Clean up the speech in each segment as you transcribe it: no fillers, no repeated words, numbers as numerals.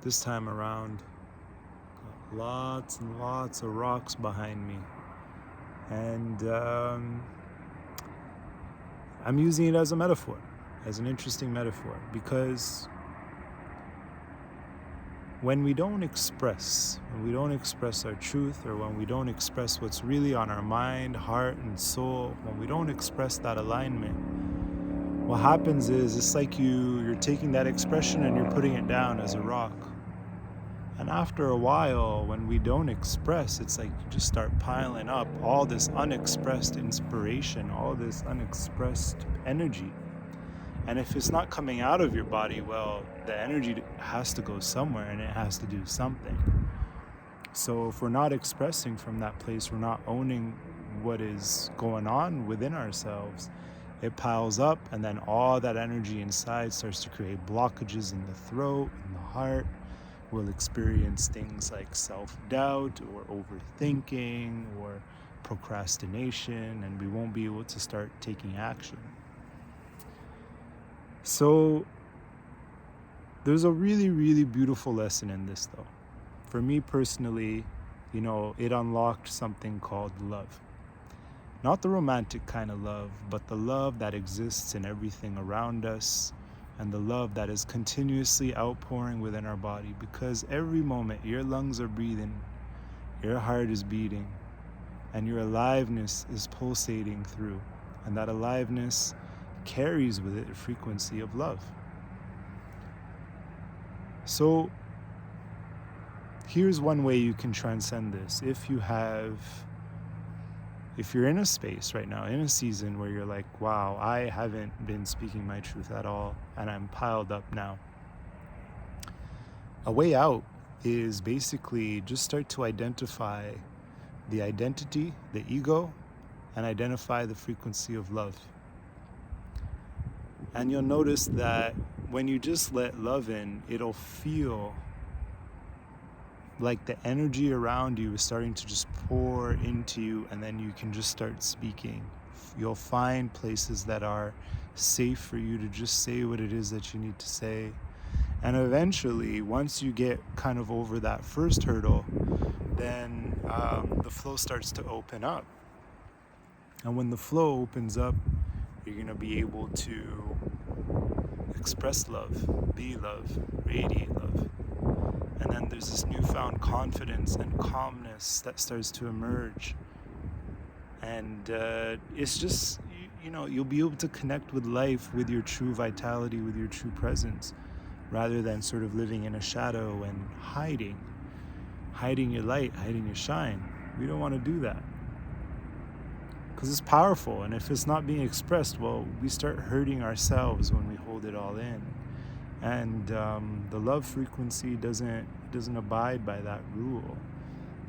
This time around, got lots and lots of rocks behind me. And I'm using it as a metaphor, as an interesting metaphor, because when we don't express our truth, or when we don't express what's really on our mind, heart, and soul, when we don't express that alignment, what happens is it's like you're taking that expression and you're putting it down as a rock. And after a while, when we don't express, it's like you just start piling up all this unexpressed inspiration, all this unexpressed energy. And if it's not coming out of your body, well, the energy has to go somewhere and it has to do something. So if we're not expressing from that place, we're not owning what is going on within ourselves, it piles up, and then all that energy inside starts to create blockages in the throat, in the heart. We'll experience things like self-doubt or overthinking or procrastination, and we won't be able to start taking action. So there's a really, really beautiful lesson in this, though. For me personally, it unlocked something called love. Not the romantic kind of love, but the love that exists in everything around us, and the love that is continuously outpouring within our body. Because every moment your lungs are breathing, your heart is beating, and your aliveness is pulsating through. And that aliveness carries with it a frequency of love. So here's one way you can transcend this. If you're in a space right now, in a season where you're like, wow, I haven't been speaking my truth at all, and I'm piled up now. A way out is basically just start to identify the identity, the ego, and identify the frequency of love. And you'll notice that when you just let love in, it'll feel like the energy around you is starting to just pour into you, and then you can just start speaking. You'll find places that are safe for you to just say what it is that you need to say. And eventually, once you get kind of over that first hurdle, then the flow starts to open up. And when the flow opens up, you're going to be able to express love, be love, radiate love. And then there's this newfound confidence and calmness that starts to emerge. And it's just, you'll be able to connect with life, with your true vitality, with your true presence, rather than sort of living in a shadow and hiding your light, hiding your shine. We don't want to do that, because it's powerful. And if it's not being expressed, well, we start hurting ourselves when we hold it all in. And the love frequency doesn't abide by that rule.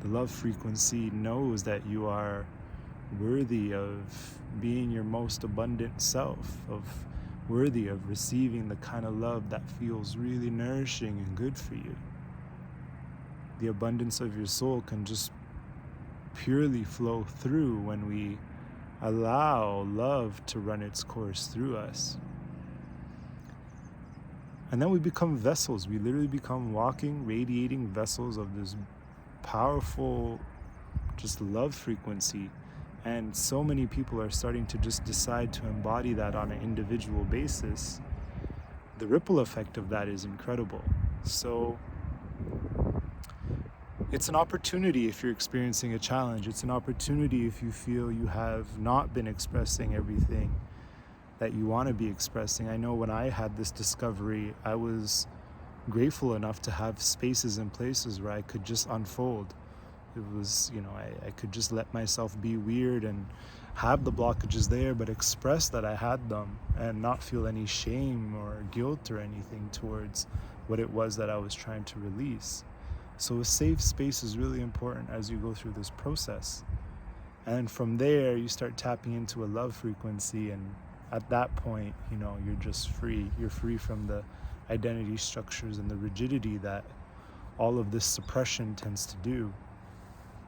The love frequency knows that you are worthy of being your most abundant self, worthy of receiving the kind of love that feels really nourishing and good for you. The abundance of your soul can just purely flow through when we allow love to run its course through us. And then we become vessels. We literally become walking, radiating vessels of this powerful, just love frequency. And so many people are starting to just decide to embody that on an individual basis. The ripple effect of that is incredible. So it's an opportunity if you're experiencing a challenge. It's an opportunity if you feel you have not been expressing everything that you want to be expressing. I know when I had this discovery, I was grateful enough to have spaces and places where I could just unfold. It was, I could just let myself be weird and have the blockages there, but express that I had them and not feel any shame or guilt or anything towards what it was that I was trying to release. So a safe space is really important as you go through this process. And from there, you start tapping into a love frequency, and at that point, you're just free. You're free from the identity structures and the rigidity that all of this suppression tends to do.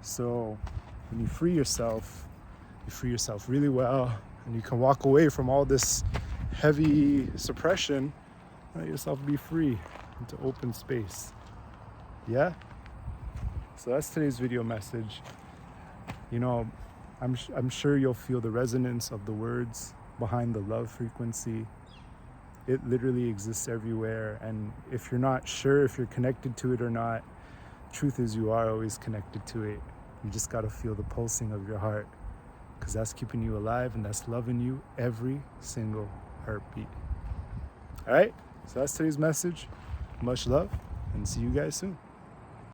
So when you free yourself really well, and you can walk away from all this heavy suppression, let yourself be free into open space. Yeah? So that's today's video message. You know, I'm sure you'll feel the resonance of the words behind the love frequency. It literally exists everywhere. And if you're not sure if you're connected to it or not, truth is you are always connected to it. You just got to feel the pulsing of your heart, because that's keeping you alive and that's loving you every single heartbeat. All right, so that's today's message. Much love, and see you guys soon.